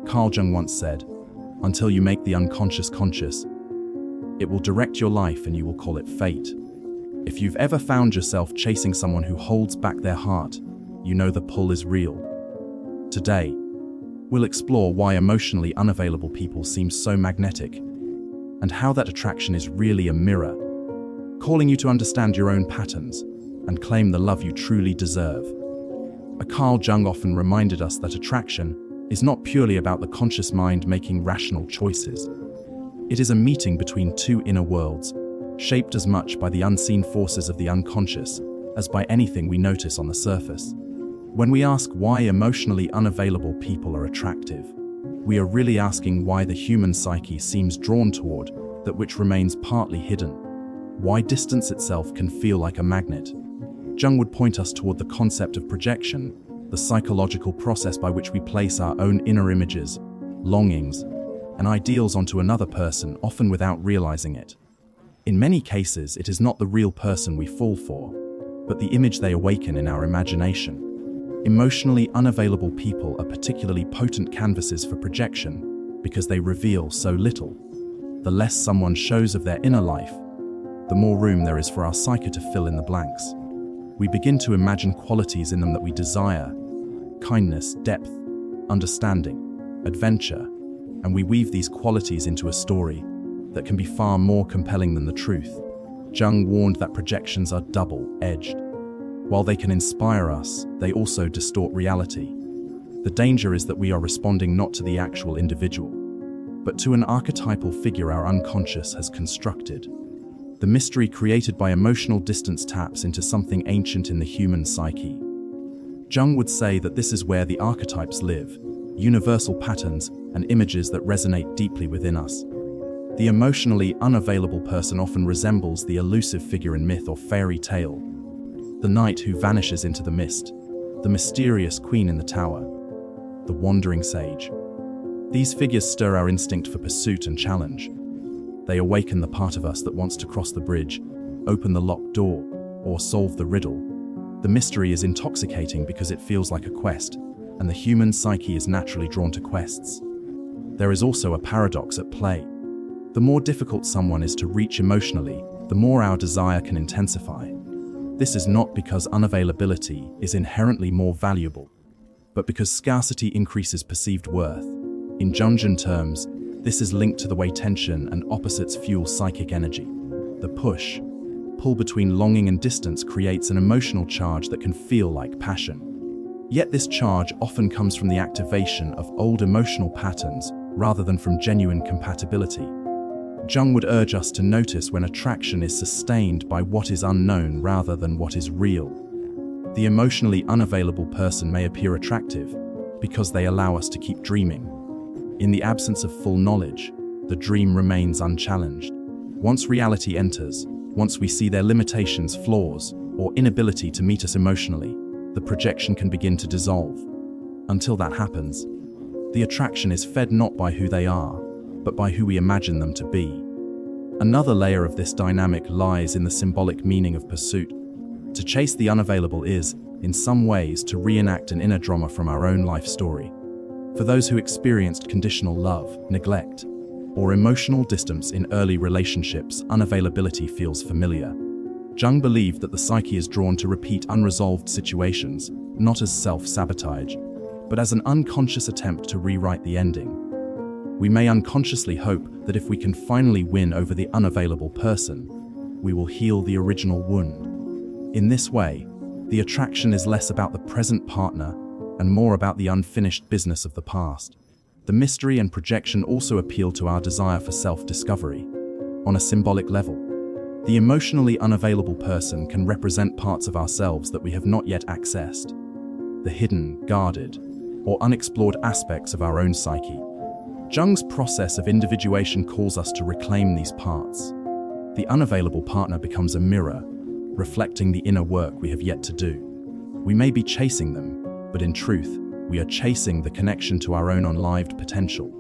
Carl Jung once said, "Until you make the unconscious conscious, it will direct your life and you will call it fate." If you've ever found yourself chasing someone who holds back their heart, you know the pull is real. Today, we'll explore why emotionally unavailable people seem so magnetic, and how that attraction is really a mirror, calling you to understand your own patterns and claim the love you truly deserve. Carl Jung often reminded us that attraction is not purely about the conscious mind making rational choices. It is a meeting between two inner worlds, shaped as much by the unseen forces of the unconscious as by anything we notice on the surface. When we ask why emotionally unavailable people are attractive, we are really asking why the human psyche seems drawn toward that which remains partly hidden, why distance itself can feel like a magnet. Jung would point us toward the concept of projection, the psychological process by which we place our own inner images, longings, and ideals onto another person, often without realizing it. In many cases, it is not the real person we fall for, but the image they awaken in our imagination. Emotionally unavailable people are particularly potent canvases for projection because they reveal so little. The less someone shows of their inner life, the more room there is for our psyche to fill in the blanks. We begin to imagine qualities in them that we desire: kindness, depth, understanding, adventure, and we weave these qualities into a story that can be far more compelling than the truth. Jung warned that projections are double-edged. While they can inspire us, they also distort reality. The danger is that we are responding not to the actual individual, but to an archetypal figure our unconscious has constructed. The mystery created by emotional distance taps into something ancient in the human psyche. Jung would say that this is where the archetypes live, universal patterns and images that resonate deeply within us. The emotionally unavailable person often resembles the elusive figure in myth or fairy tale, the knight who vanishes into the mist, the mysterious queen in the tower, the wandering sage. These figures stir our instinct for pursuit and challenge. They awaken the part of us that wants to cross the bridge, open the locked door, or solve the riddle. The mystery is intoxicating because it feels like a quest, and the human psyche is naturally drawn to quests. There is also a paradox at play. The more difficult someone is to reach emotionally, the more our desire can intensify. This is not because unavailability is inherently more valuable, but because scarcity increases perceived worth. In Jungian terms, this is linked to the way tension and opposites fuel psychic energy. The push-pull between longing and distance creates an emotional charge that can feel like passion. Yet this charge often comes from the activation of old emotional patterns rather than from genuine compatibility. Jung would urge us to notice when attraction is sustained by what is unknown rather than what is real. The emotionally unavailable person may appear attractive because they allow us to keep dreaming. In the absence of full knowledge, the dream remains unchallenged. Once reality enters, once we see their limitations, flaws, or inability to meet us emotionally, the projection can begin to dissolve. Until that happens, the attraction is fed not by who they are, but by who we imagine them to be. Another layer of this dynamic lies in the symbolic meaning of pursuit. To chase the unavailable is, in some ways, to reenact an inner drama from our own life story. For those who experienced conditional love, neglect, or emotional distance in early relationships, unavailability feels familiar. Jung believed that the psyche is drawn to repeat unresolved situations, not as self-sabotage, but as an unconscious attempt to rewrite the ending. We may unconsciously hope that if we can finally win over the unavailable person, we will heal the original wound. In this way, the attraction is less about the present partner and more about the unfinished business of the past. The mystery and projection also appeal to our desire for self-discovery. On a symbolic level, the emotionally unavailable person can represent parts of ourselves that we have not yet accessed, the hidden, guarded, or unexplored aspects of our own psyche. Jung's process of individuation calls us to reclaim these parts. The unavailable partner becomes a mirror, reflecting the inner work we have yet to do. We may be chasing them, but in truth, we are chasing the connection to our own unlived potential.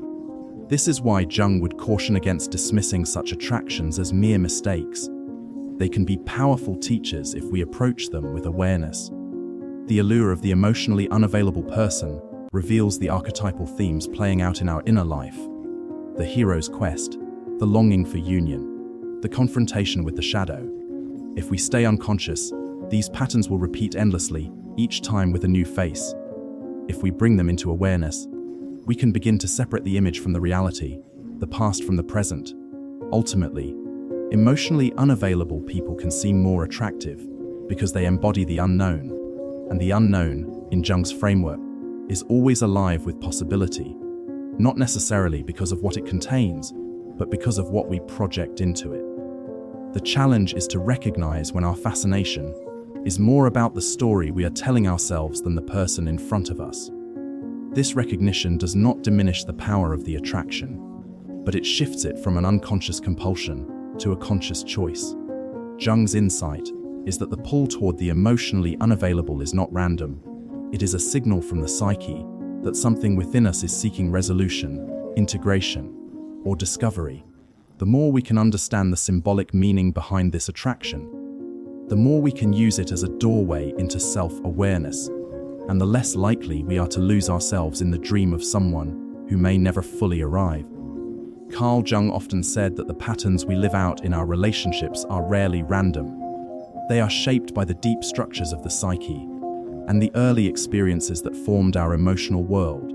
This is why Jung would caution against dismissing such attractions as mere mistakes. They can be powerful teachers if we approach them with awareness. The allure of the emotionally unavailable person reveals the archetypal themes playing out in our inner life: the hero's quest, the longing for union, the confrontation with the shadow. If we stay unconscious, these patterns will repeat endlessly, each time with a new face. If we bring them into awareness, we can begin to separate the image from the reality, the past from the present. Ultimately, emotionally unavailable people can seem more attractive because they embody the unknown, and the unknown, in Jung's framework, is always alive with possibility, not necessarily because of what it contains, but because of what we project into it. The challenge is to recognize when our fascination is more about the story we are telling ourselves than the person in front of us. This recognition does not diminish the power of the attraction, but it shifts it from an unconscious compulsion to a conscious choice. Jung's insight is that the pull toward the emotionally unavailable is not random. It is a signal from the psyche that something within us is seeking resolution, integration, or discovery. The more we can understand the symbolic meaning behind this attraction, the more we can use it as a doorway into self-awareness, and the less likely we are to lose ourselves in the dream of someone who may never fully arrive. Carl Jung often said that the patterns we live out in our relationships are rarely random. They are shaped by the deep structures of the psyche and the early experiences that formed our emotional world.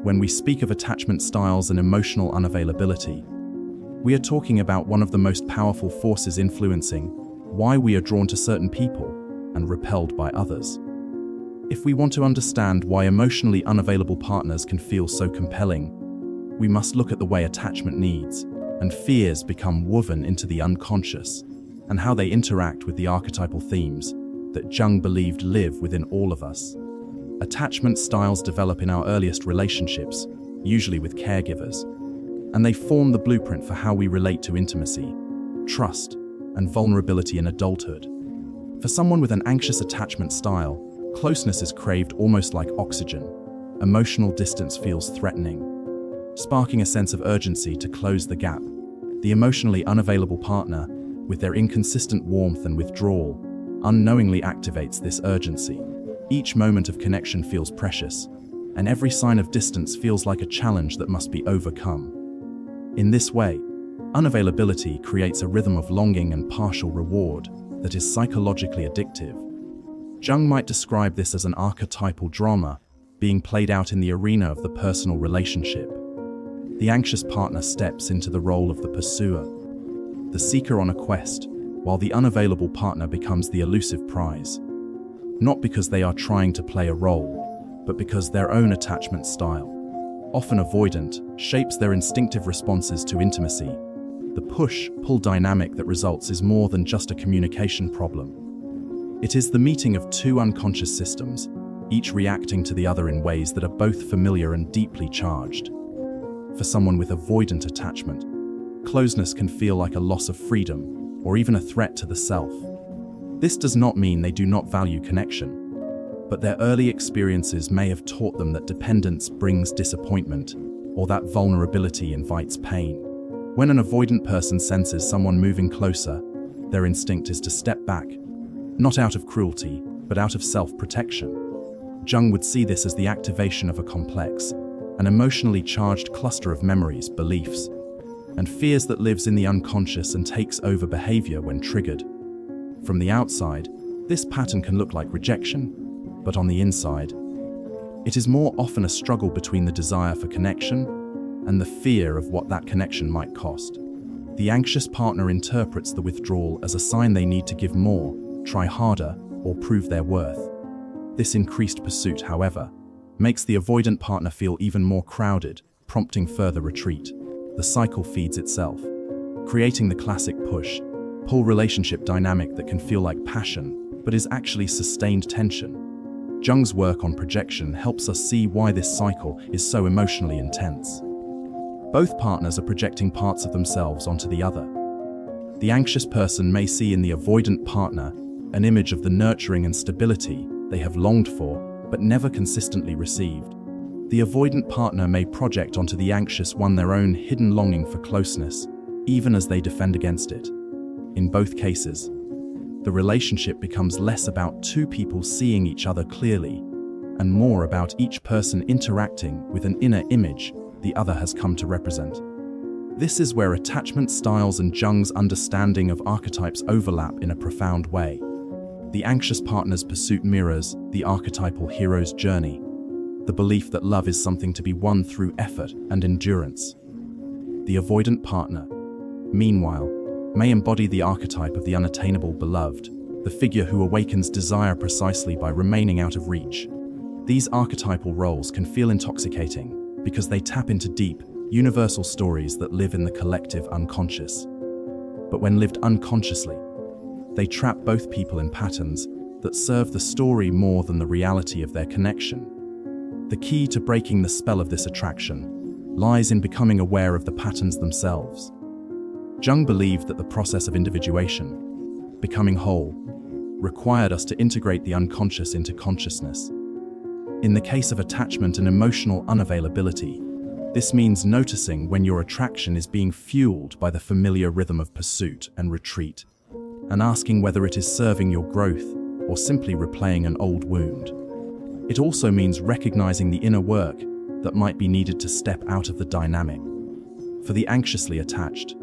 When we speak of attachment styles and emotional unavailability, we are talking about one of the most powerful forces influencing why we are drawn to certain people and repelled by others. If we want to understand why emotionally unavailable partners can feel so compelling, we must look at the way attachment needs and fears become woven into the unconscious, and how they interact with the archetypal themes that Jung believed live within all of us. Attachment styles develop in our earliest relationships, usually with caregivers, and they form the blueprint for how we relate to intimacy, trust, and vulnerability in adulthood. For someone with an anxious attachment style, closeness is craved almost like oxygen. Emotional distance feels threatening, sparking a sense of urgency to close the gap. The emotionally unavailable partner, with their inconsistent warmth and withdrawal, unknowingly activates this urgency. Each moment of connection feels precious, and every sign of distance feels like a challenge that must be overcome. In this way, unavailability creates a rhythm of longing and partial reward that is psychologically addictive. Jung might describe this as an archetypal drama being played out in the arena of the personal relationship. The anxious partner steps into the role of the pursuer, the seeker on a quest, while the unavailable partner becomes the elusive prize. Not because they are trying to play a role, but because their own attachment style, often avoidant, shapes their instinctive responses to intimacy. The push-pull dynamic that results is more than just a communication problem. It is the meeting of two unconscious systems, each reacting to the other in ways that are both familiar and deeply charged. For someone with avoidant attachment, closeness can feel like a loss of freedom or even a threat to the self. This does not mean they do not value connection, but their early experiences may have taught them that dependence brings disappointment, or that vulnerability invites pain. When an avoidant person senses someone moving closer, their instinct is to step back, not out of cruelty, but out of self-protection. Jung would see this as the activation of a complex, an emotionally charged cluster of memories, beliefs, and fears that lives in the unconscious and takes over behavior when triggered. From the outside, this pattern can look like rejection, but on the inside, it is more often a struggle between the desire for connection and the fear of what that connection might cost. The anxious partner interprets the withdrawal as a sign they need to give more, try harder, or prove their worth. This increased pursuit, however, makes the avoidant partner feel even more crowded, prompting further retreat. The cycle feeds itself, creating the classic push-pull relationship dynamic that can feel like passion, but is actually sustained tension. Jung's work on projection helps us see why this cycle is so emotionally intense. Both partners are projecting parts of themselves onto the other. The anxious person may see in the avoidant partner an image of the nurturing and stability they have longed for, but never consistently received. The avoidant partner may project onto the anxious one their own hidden longing for closeness, even as they defend against it. In both cases, the relationship becomes less about two people seeing each other clearly, and more about each person interacting with an inner image the other has come to represent. This is where attachment styles and Jung's understanding of archetypes overlap in a profound way. The anxious partner's pursuit mirrors the archetypal hero's journey, the belief that love is something to be won through effort and endurance. The avoidant partner, meanwhile, may embody the archetype of the unattainable beloved, the figure who awakens desire precisely by remaining out of reach. These archetypal roles can feel intoxicating because they tap into deep, universal stories that live in the collective unconscious. But when lived unconsciously, they trap both people in patterns that serve the story more than the reality of their connection. The key to breaking the spell of this attraction lies in becoming aware of the patterns themselves. Jung believed that the process of individuation, becoming whole, required us to integrate the unconscious into consciousness. In the case of attachment and emotional unavailability, this means noticing when your attraction is being fueled by the familiar rhythm of pursuit and retreat, and asking whether it is serving your growth or simply replaying an old wound. It also means recognizing the inner work that might be needed to step out of the dynamic. For the anxiously attached,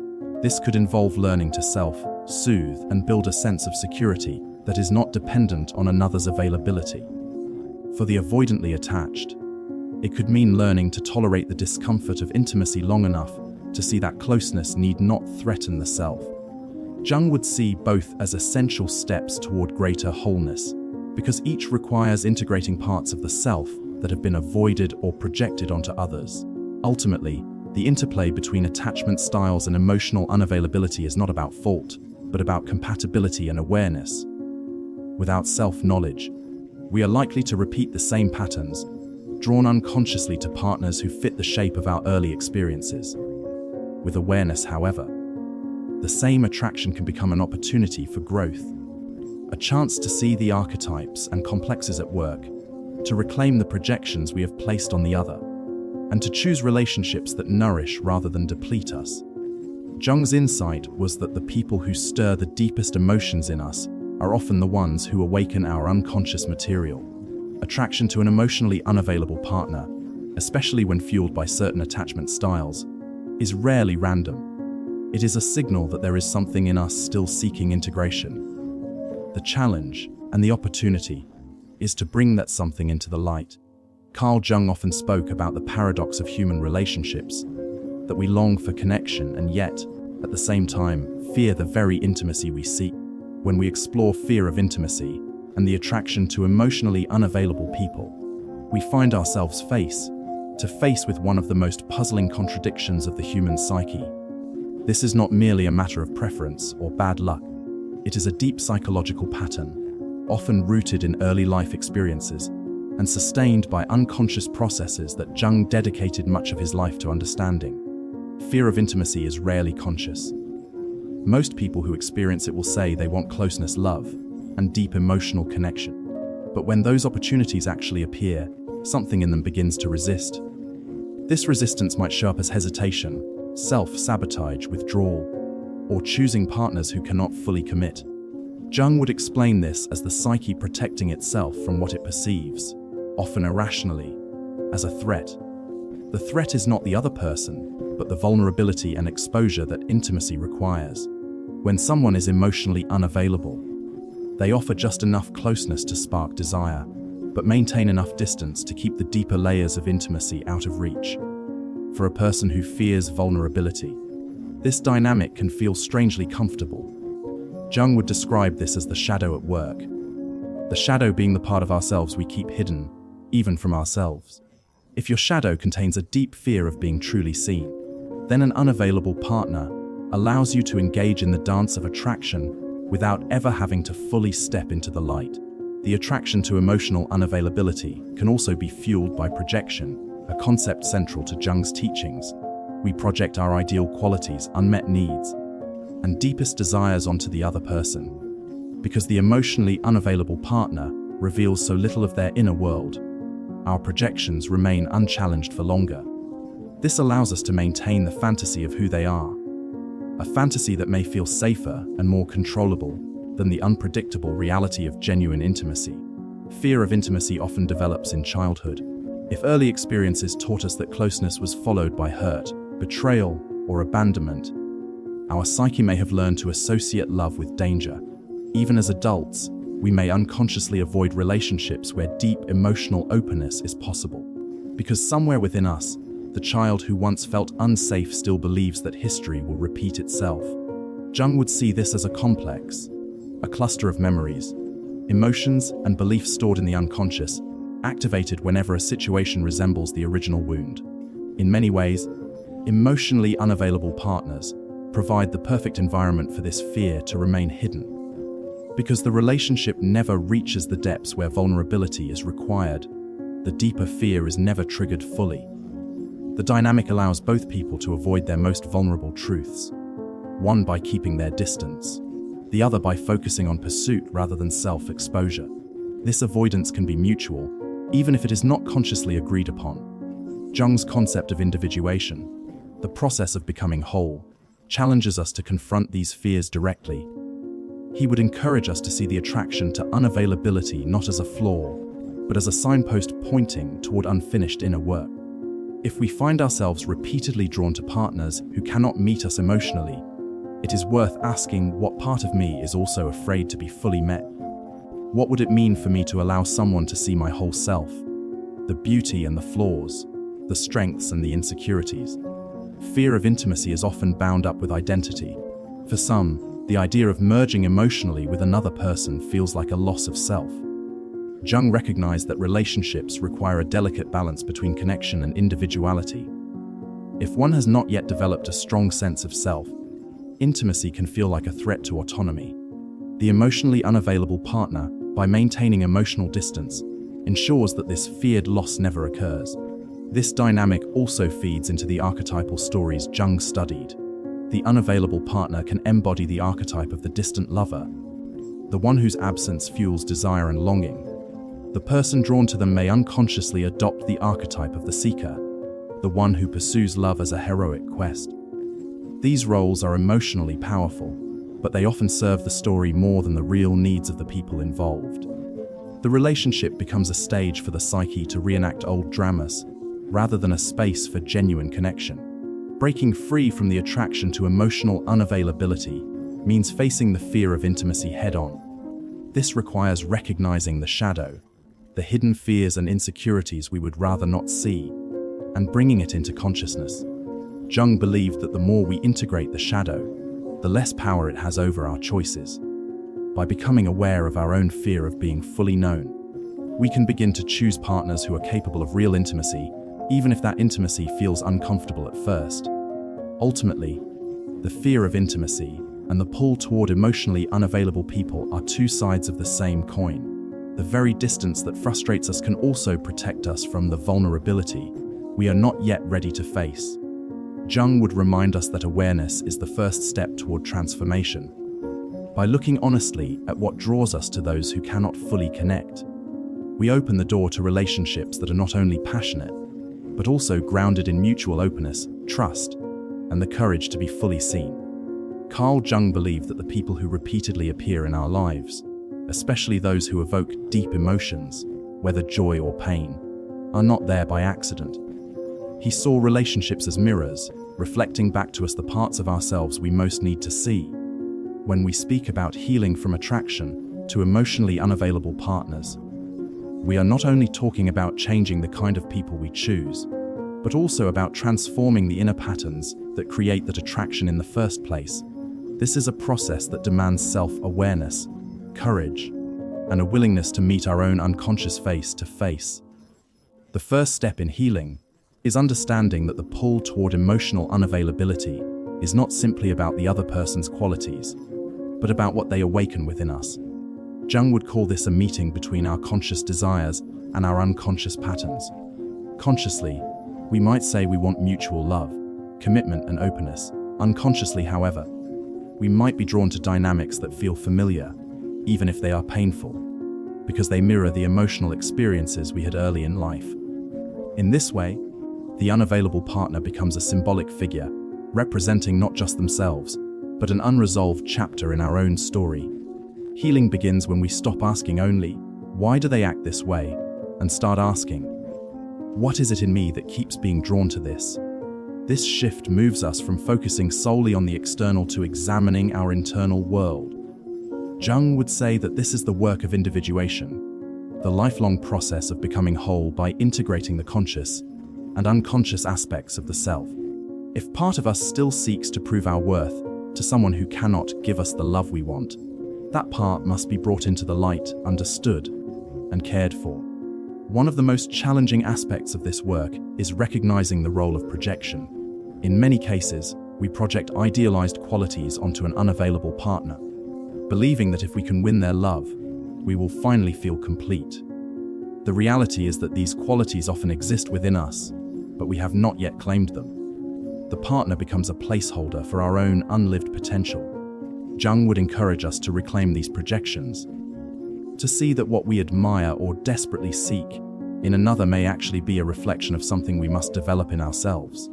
this could involve learning to self-soothe and build a sense of security that is not dependent on another's availability. For the avoidantly attached, it could mean learning to tolerate the discomfort of intimacy long enough to see that closeness need not threaten the self. Jung would see both as essential steps toward greater wholeness, because each requires integrating parts of the self that have been avoided or projected onto others. Ultimately, the interplay between attachment styles and emotional unavailability is not about fault, but about compatibility and awareness. Without self-knowledge, we are likely to repeat the same patterns, drawn unconsciously to partners who fit the shape of our early experiences. With awareness, however, the same attraction can become an opportunity for growth, a chance to see the archetypes and complexes at work, to reclaim the projections we have placed on the other, and to choose relationships that nourish rather than deplete us. Jung's insight was that the people who stir the deepest emotions in us are often the ones who awaken our unconscious material. Attraction to an emotionally unavailable partner, especially when fueled by certain attachment styles, is rarely random. It is a signal that there is something in us still seeking integration. The challenge and the opportunity is to bring that something into the light. Carl Jung often spoke about the paradox of human relationships, that we long for connection and yet, at the same time, fear the very intimacy we seek. When we explore fear of intimacy and the attraction to emotionally unavailable people, we find ourselves face to face with one of the most puzzling contradictions of the human psyche. This is not merely a matter of preference or bad luck. It is a deep psychological pattern, often rooted in early life experiences and sustained by unconscious processes that Jung dedicated much of his life to understanding. Fear of intimacy is rarely conscious. Most people who experience it will say they want closeness, love, and deep emotional connection. But when those opportunities actually appear, something in them begins to resist. This resistance might show up as hesitation, self-sabotage, withdrawal, or choosing partners who cannot fully commit. Jung would explain this as the psyche protecting itself from what it perceives, often irrationally, as a threat. The threat is not the other person, but the vulnerability and exposure that intimacy requires. When someone is emotionally unavailable, they offer just enough closeness to spark desire, but maintain enough distance to keep the deeper layers of intimacy out of reach. For a person who fears vulnerability, this dynamic can feel strangely comfortable. Jung would describe this as the shadow at work, the shadow being the part of ourselves we keep hidden, even from ourselves. If your shadow contains a deep fear of being truly seen, then an unavailable partner allows you to engage in the dance of attraction without ever having to fully step into the light. The attraction to emotional unavailability can also be fueled by projection, a concept central to Jung's teachings. We project our ideal qualities, unmet needs, and deepest desires onto the other person. Because the emotionally unavailable partner reveals so little of their inner world, our projections remain unchallenged for longer. This allows us to maintain the fantasy of who they are, a fantasy that may feel safer and more controllable than the unpredictable reality of genuine intimacy. Fear of intimacy often develops in childhood. If early experiences taught us that closeness was followed by hurt, betrayal, or abandonment, our psyche may have learned to associate love with danger. Even as adults, we may unconsciously avoid relationships where deep emotional openness is possible. Because somewhere within us, the child who once felt unsafe still believes that history will repeat itself. Jung would see this as a complex, a cluster of memories, emotions, and beliefs stored in the unconscious, activated whenever a situation resembles the original wound. In many ways, emotionally unavailable partners provide the perfect environment for this fear to remain hidden. Because the relationship never reaches the depths where vulnerability is required, the deeper fear is never triggered fully. The dynamic allows both people to avoid their most vulnerable truths, one by keeping their distance, the other by focusing on pursuit rather than self-exposure. This avoidance can be mutual, even if it is not consciously agreed upon. Jung's concept of individuation, the process of becoming whole, challenges us to confront these fears directly. He would encourage us to see the attraction to unavailability not as a flaw, but as a signpost pointing toward unfinished inner work. If we find ourselves repeatedly drawn to partners who cannot meet us emotionally, it is worth asking what part of me is also afraid to be fully met. What would it mean for me to allow someone to see my whole self? The beauty and the flaws, the strengths and the insecurities. Fear of intimacy is often bound up with identity. For some, the idea of merging emotionally with another person feels like a loss of self. Jung recognized that relationships require a delicate balance between connection and individuality. If one has not yet developed a strong sense of self, intimacy can feel like a threat to autonomy. The emotionally unavailable partner, by maintaining emotional distance, ensures that this feared loss never occurs. This dynamic also feeds into the archetypal stories Jung studied. The unavailable partner can embody the archetype of the distant lover, the one whose absence fuels desire and longing. The person drawn to them may unconsciously adopt the archetype of the seeker, the one who pursues love as a heroic quest. These roles are emotionally powerful, but they often serve the story more than the real needs of the people involved. The relationship becomes a stage for the psyche to reenact old dramas, rather than a space for genuine connection. Breaking free from the attraction to emotional unavailability means facing the fear of intimacy head-on. This requires recognizing the shadow, the hidden fears and insecurities we would rather not see, and bringing it into consciousness. Jung believed that the more we integrate the shadow, the less power it has over our choices. By becoming aware of our own fear of being fully known, we can begin to choose partners who are capable of real intimacy, even if that intimacy feels uncomfortable at first. Ultimately, the fear of intimacy and the pull toward emotionally unavailable people are two sides of the same coin. The very distance that frustrates us can also protect us from the vulnerability we are not yet ready to face. Jung would remind us that awareness is the first step toward transformation. By looking honestly at what draws us to those who cannot fully connect, we open the door to relationships that are not only passionate, but also grounded in mutual openness, trust, and the courage to be fully seen. Carl Jung believed that the people who repeatedly appear in our lives, especially those who evoke deep emotions, whether joy or pain, are not there by accident. He saw relationships as mirrors, reflecting back to us the parts of ourselves we most need to see. When we speak about healing from attraction to emotionally unavailable partners, we are not only talking about changing the kind of people we choose, but also about transforming the inner patterns that create that attraction in the first place. This is a process that demands self-awareness, courage, and a willingness to meet our own unconscious face to face. The first step in healing is understanding that the pull toward emotional unavailability is not simply about the other person's qualities, but about what they awaken within us. Jung would call this a meeting between our conscious desires and our unconscious patterns. Consciously, we might say we want mutual love, commitment, and openness. Unconsciously, however, we might be drawn to dynamics that feel familiar, even if they are painful, because they mirror the emotional experiences we had early in life. In this way, the unavailable partner becomes a symbolic figure, representing not just themselves, but an unresolved chapter in our own story. Healing begins when we stop asking only, Why do they act this way? And start asking, what is it in me that keeps being drawn to this? This shift moves us from focusing solely on the external to examining our internal world. Jung would say that this is the work of individuation, the lifelong process of becoming whole by integrating the conscious and unconscious aspects of the self. If part of us still seeks to prove our worth to someone who cannot give us the love we want, that part must be brought into the light, understood, and cared for. One of the most challenging aspects of this work is recognizing the role of projection. In many cases, we project idealized qualities onto an unavailable partner, believing that if we can win their love, we will finally feel complete. The reality is that these qualities often exist within us, but we have not yet claimed them. The partner becomes a placeholder for our own unlived potential. Jung would encourage us to reclaim these projections, to see that what we admire or desperately seek in another may actually be a reflection of something we must develop in ourselves.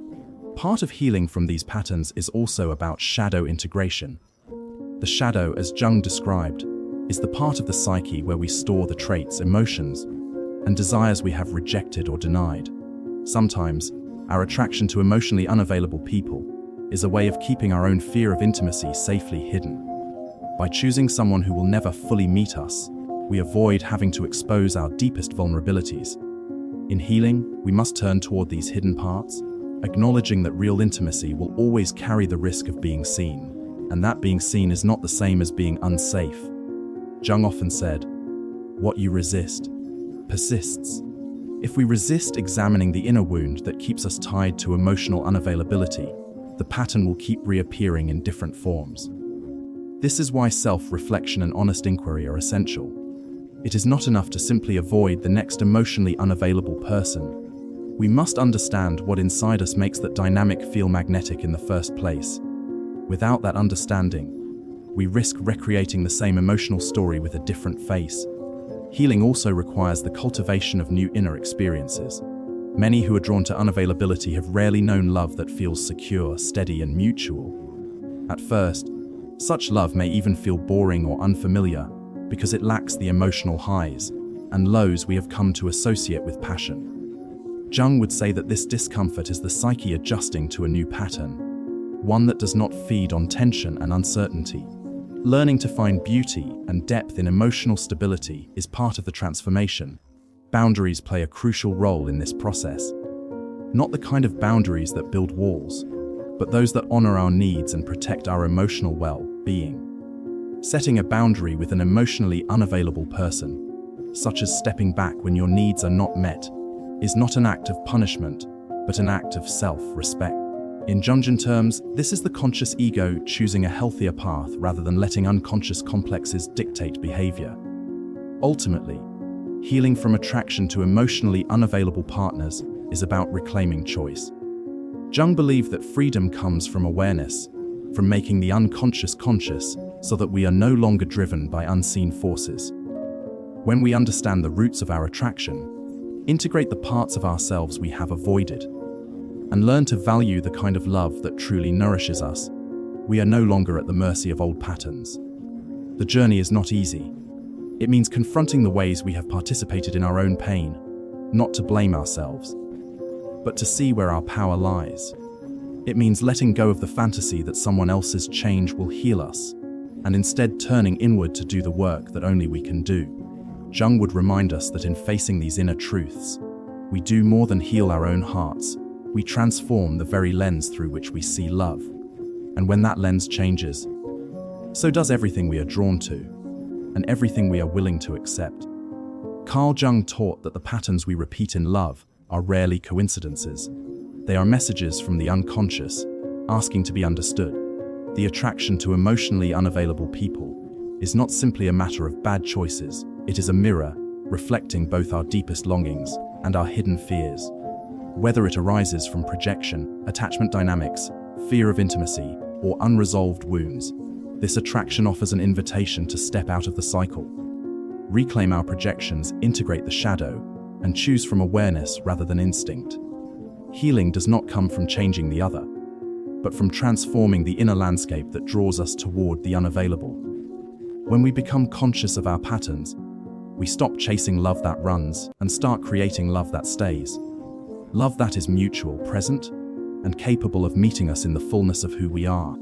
Part of healing from these patterns is also about shadow integration. The shadow, as Jung described, is the part of the psyche where we store the traits, emotions, and desires we have rejected or denied. Sometimes, our attraction to emotionally unavailable people is a way of keeping our own fear of intimacy safely hidden. By choosing someone who will never fully meet us, we avoid having to expose our deepest vulnerabilities. In healing, we must turn toward these hidden parts, acknowledging that real intimacy will always carry the risk of being seen, and that being seen is not the same as being unsafe. Jung often said, "What you resist persists." If we resist examining the inner wound that keeps us tied to emotional unavailability, the pattern will keep reappearing in different forms. This is why self-reflection and honest inquiry are essential. It is not enough to simply avoid the next emotionally unavailable person. We must understand what inside us makes that dynamic feel magnetic in the first place. Without that understanding, we risk recreating the same emotional story with a different face. Healing also requires the cultivation of new inner experiences. Many who are drawn to unavailability have rarely known love that feels secure, steady, and mutual. At first, such love may even feel boring or unfamiliar because it lacks the emotional highs and lows we have come to associate with passion. Jung would say that this discomfort is the psyche adjusting to a new pattern, one that does not feed on tension and uncertainty. Learning to find beauty and depth in emotional stability is part of the transformation. Boundaries play a crucial role in this process. Not the kind of boundaries that build walls, but those that honor our needs and protect our emotional well-being. Setting a boundary with an emotionally unavailable person, such as stepping back when your needs are not met, is not an act of punishment, but an act of self-respect. In Jungian terms, this is the conscious ego choosing a healthier path rather than letting unconscious complexes dictate behavior. Ultimately, healing from attraction to emotionally unavailable partners is about reclaiming choice. Jung believed that freedom comes from awareness, from making the unconscious conscious, so that we are no longer driven by unseen forces. When we understand the roots of our attraction, integrate the parts of ourselves we have avoided, and learn to value the kind of love that truly nourishes us, we are no longer at the mercy of old patterns. The journey is not easy. It means confronting the ways we have participated in our own pain, not to blame ourselves, but to see where our power lies. It means letting go of the fantasy that someone else's change will heal us, and instead turning inward to do the work that only we can do. Jung would remind us that in facing these inner truths, we do more than heal our own hearts. We transform the very lens through which we see love. And when that lens changes, so does everything we are drawn to, and everything we are willing to accept. Carl Jung taught that the patterns we repeat in love are rarely coincidences. They are messages from the unconscious, asking to be understood. The attraction to emotionally unavailable people is not simply a matter of bad choices. It is a mirror, reflecting both our deepest longings and our hidden fears. Whether it arises from projection, attachment dynamics, fear of intimacy, or unresolved wounds, this attraction offers an invitation to step out of the cycle. Reclaim our projections, integrate the shadow, and choose from awareness rather than instinct. Healing does not come from changing the other, but from transforming the inner landscape that draws us toward the unavailable. When we become conscious of our patterns, We stop chasing love that runs and start creating love that stays. Love that is mutual, present, and capable of meeting us in the fullness of who we are.